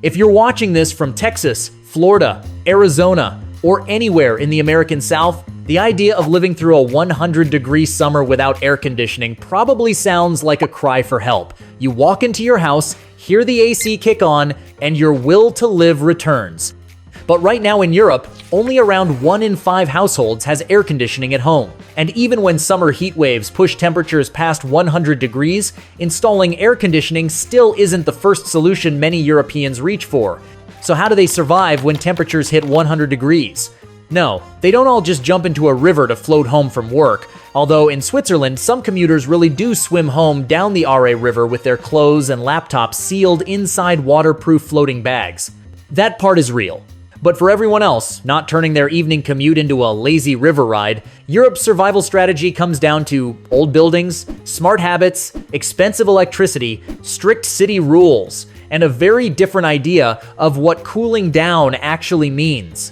If you're watching this from Texas, Florida, Arizona, or anywhere in the American South, the idea of living through a 100-degree summer without air conditioning probably sounds like a cry for help. You walk into your house, hear the AC kick on, and your will to live returns. But right now in Europe, only around 1 in 5 households has air conditioning at home. And even when summer heat waves push temperatures past 100 degrees, installing air conditioning still isn't the first solution many Europeans reach for. So how do they survive when temperatures hit 100 degrees? No, they don't all just jump into a river to float home from work, although in Switzerland, some commuters really do swim home down the Aare River with their clothes and laptops sealed inside waterproof floating bags. That part is real. But for everyone else, not turning their evening commute into a lazy river ride, Europe's survival strategy comes down to old buildings, smart habits, expensive electricity, strict city rules, and a very different idea of what cooling down actually means.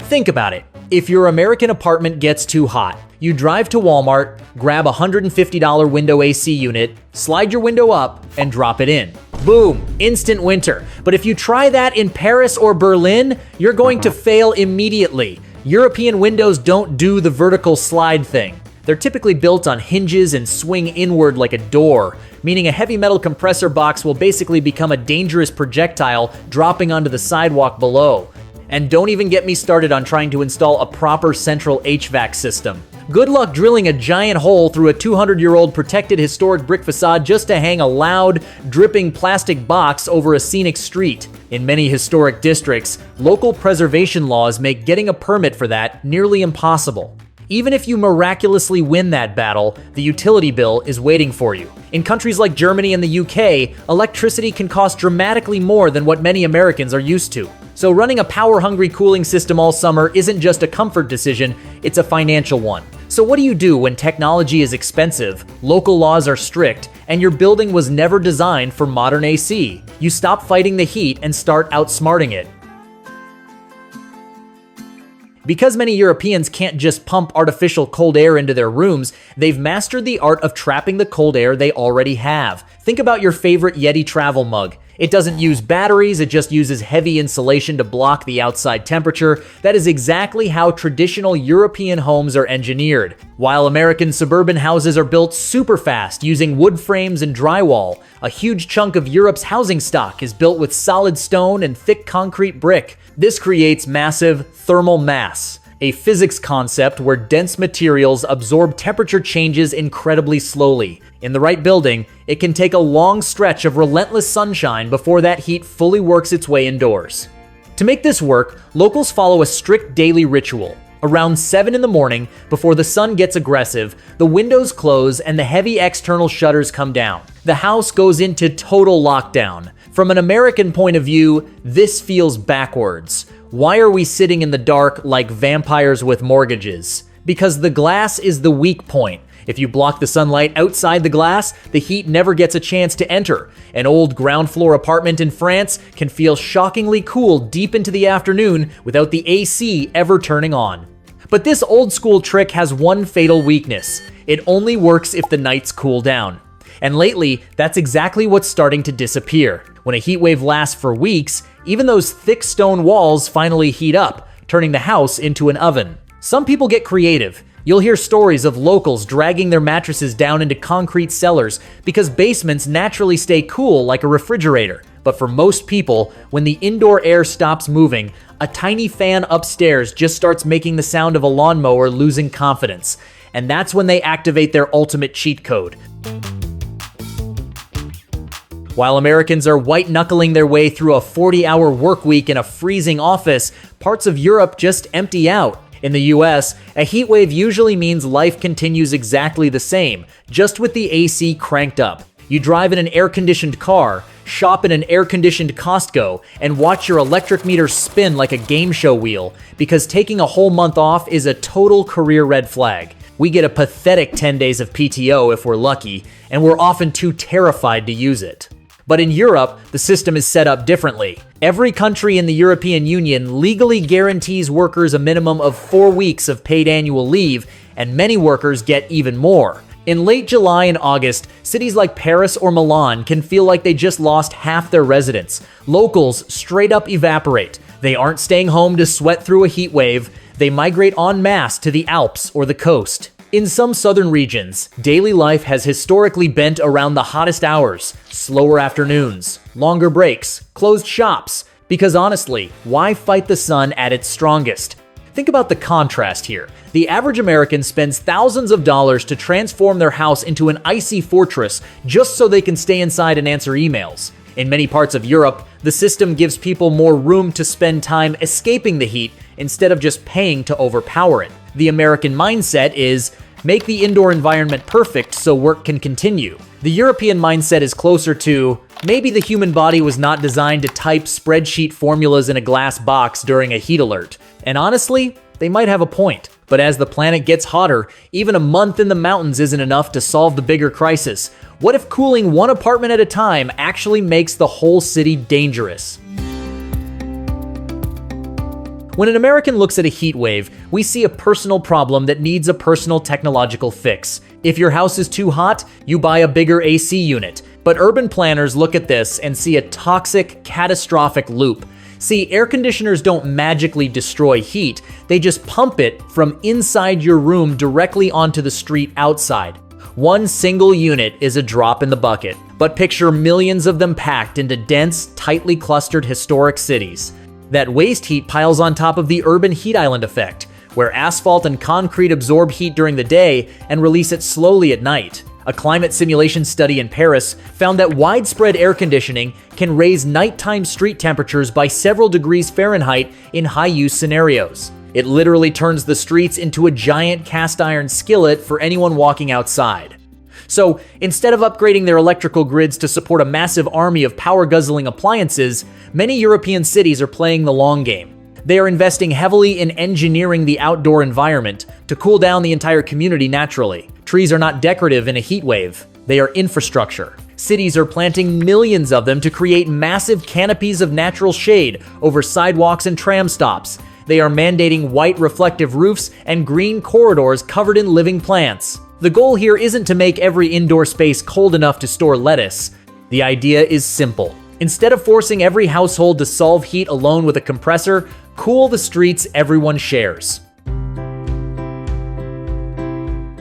Think about it. If your American apartment gets too hot, you drive to Walmart, grab a $150 window AC unit, slide your window up, and drop it in. Boom, instant winter. But if you try that in Paris or Berlin, you're going to fail immediately. European windows don't do the vertical slide thing. They're typically built on hinges and swing inward like a door, meaning a heavy metal compressor box will basically become a dangerous projectile dropping onto the sidewalk below. And don't even get me started on trying to install a proper central HVAC system. Good luck drilling a giant hole through a 200-year-old protected historic brick facade just to hang a loud, dripping plastic box over a scenic street. In many historic districts, local preservation laws make getting a permit for that nearly impossible. Even if you miraculously win that battle, the utility bill is waiting for you. In countries like Germany and the UK, electricity can cost dramatically more than what many Americans are used to. So running a power-hungry cooling system all summer isn't just a comfort decision, it's a financial one. So what do you do when technology is expensive, local laws are strict, and your building was never designed for modern AC? You stop fighting the heat and start outsmarting it. Because many Europeans can't just pump artificial cold air into their rooms, they've mastered the art of trapping the cold air they already have. Think about your favorite Yeti travel mug. It doesn't use batteries, it just uses heavy insulation to block the outside temperature. That is exactly how traditional European homes are engineered. While American suburban houses are built super fast using wood frames and drywall, a huge chunk of Europe's housing stock is built with solid stone and thick concrete brick. This creates massive thermal mass, a physics concept where dense materials absorb temperature changes incredibly slowly. In the right building, it can take a long stretch of relentless sunshine before that heat fully works its way indoors. To make this work, locals follow a strict daily ritual. Around 7 in the morning, before the sun gets aggressive, the windows close and the heavy external shutters come down. The house goes into total lockdown. From an American point of view, this feels backwards. Why are we sitting in the dark like vampires with mortgages? Because the glass is the weak point. If you block the sunlight outside the glass, the heat never gets a chance to enter. An old ground floor apartment in France can feel shockingly cool deep into the afternoon without the AC ever turning on. But this old school trick has one fatal weakness. It only works if the nights cool down. And lately, that's exactly what's starting to disappear. When a heat wave lasts for weeks, even those thick stone walls finally heat up, turning the house into an oven. Some people get creative. You'll hear stories of locals dragging their mattresses down into concrete cellars because basements naturally stay cool like a refrigerator. But for most people, when the indoor air stops moving, a tiny fan upstairs just starts making the sound of a lawnmower losing confidence. And that's when they activate their ultimate cheat code. While Americans are white-knuckling their way through a 40-hour work week in a freezing office, parts of Europe just empty out. In the US, a heat wave usually means life continues exactly the same, just with the AC cranked up. You drive in an air-conditioned car, shop in an air-conditioned Costco, and watch your electric meter spin like a game show wheel, because taking a whole month off is a total career red flag. We get a pathetic 10 days of PTO if we're lucky, and we're often too terrified to use it. But in Europe, the system is set up differently. Every country in the European Union legally guarantees workers a minimum of 4 weeks of paid annual leave, and many workers get even more. In late July and August, cities like Paris or Milan can feel like they just lost half their residents. Locals straight up evaporate. They aren't staying home to sweat through a heat wave. They migrate en masse to the Alps or the coast. In some southern regions, daily life has historically bent around the hottest hours, slower afternoons, longer breaks, closed shops. Because honestly, why fight the sun at its strongest? Think about the contrast here. The average American spends thousands of dollars to transform their house into an icy fortress just so they can stay inside and answer emails. In many parts of Europe, the system gives people more room to spend time escaping the heat instead of just paying to overpower it. The American mindset is, make the indoor environment perfect so work can continue. The European mindset is closer to, maybe the human body was not designed to type spreadsheet formulas in a glass box during a heat alert. And honestly, they might have a point. But as the planet gets hotter, even a month in the mountains isn't enough to solve the bigger crisis. What if cooling one apartment at a time actually makes the whole city dangerous? When an American looks at a heat wave, we see a personal problem that needs a personal technological fix. If your house is too hot, you buy a bigger AC unit. But urban planners look at this and see a toxic, catastrophic loop. See, air conditioners don't magically destroy heat, they just pump it from inside your room directly onto the street outside. One single unit is a drop in the bucket, but picture millions of them packed into dense, tightly clustered historic cities. That waste heat piles on top of the urban heat island effect, where asphalt and concrete absorb heat during the day and release it slowly at night. A climate simulation study in Paris found that widespread air conditioning can raise nighttime street temperatures by several degrees Fahrenheit in high-use scenarios. It literally turns the streets into a giant cast iron skillet for anyone walking outside. So, instead of upgrading their electrical grids to support a massive army of power-guzzling appliances, many European cities are playing the long game. They are investing heavily in engineering the outdoor environment to cool down the entire community naturally. Trees are not decorative in a heat wave, they are infrastructure. Cities are planting millions of them to create massive canopies of natural shade over sidewalks and tram stops. They are mandating white reflective roofs and green corridors covered in living plants. The goal here isn't to make every indoor space cold enough to store lettuce. The idea is simple. Instead of forcing every household to solve heat alone with a compressor, cool the streets everyone shares.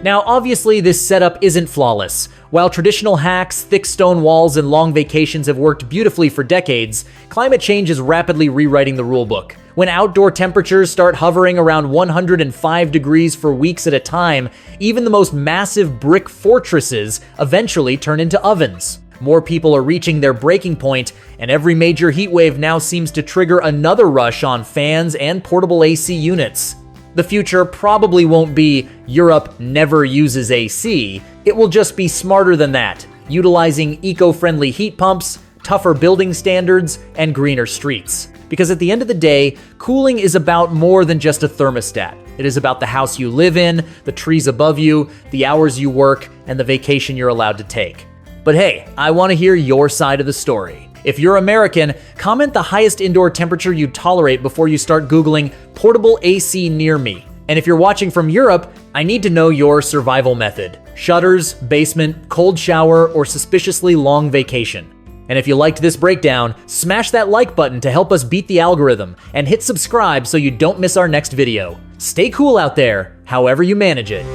Now, obviously, this setup isn't flawless. While traditional hacks, thick stone walls, and long vacations have worked beautifully for decades, climate change is rapidly rewriting the rulebook. When outdoor temperatures start hovering around 105 degrees for weeks at a time, even the most massive brick fortresses eventually turn into ovens. More people are reaching their breaking point, and every major heat wave now seems to trigger another rush on fans and portable AC units. The future probably won't be Europe never uses AC, it will just be smarter than that, utilizing eco-friendly heat pumps, tougher building standards, and greener streets. Because at the end of the day, cooling is about more than just a thermostat. It is about the house you live in, the trees above you, the hours you work, and the vacation you're allowed to take. But hey, I want to hear your side of the story. If you're American, comment the highest indoor temperature you'd tolerate before you start Googling portable AC near me. And if you're watching from Europe, I need to know your survival method: shutters, basement, cold shower, or suspiciously long vacation. And if you liked this breakdown, smash that like button to help us beat the algorithm, and hit subscribe so you don't miss our next video. Stay cool out there, however you manage it.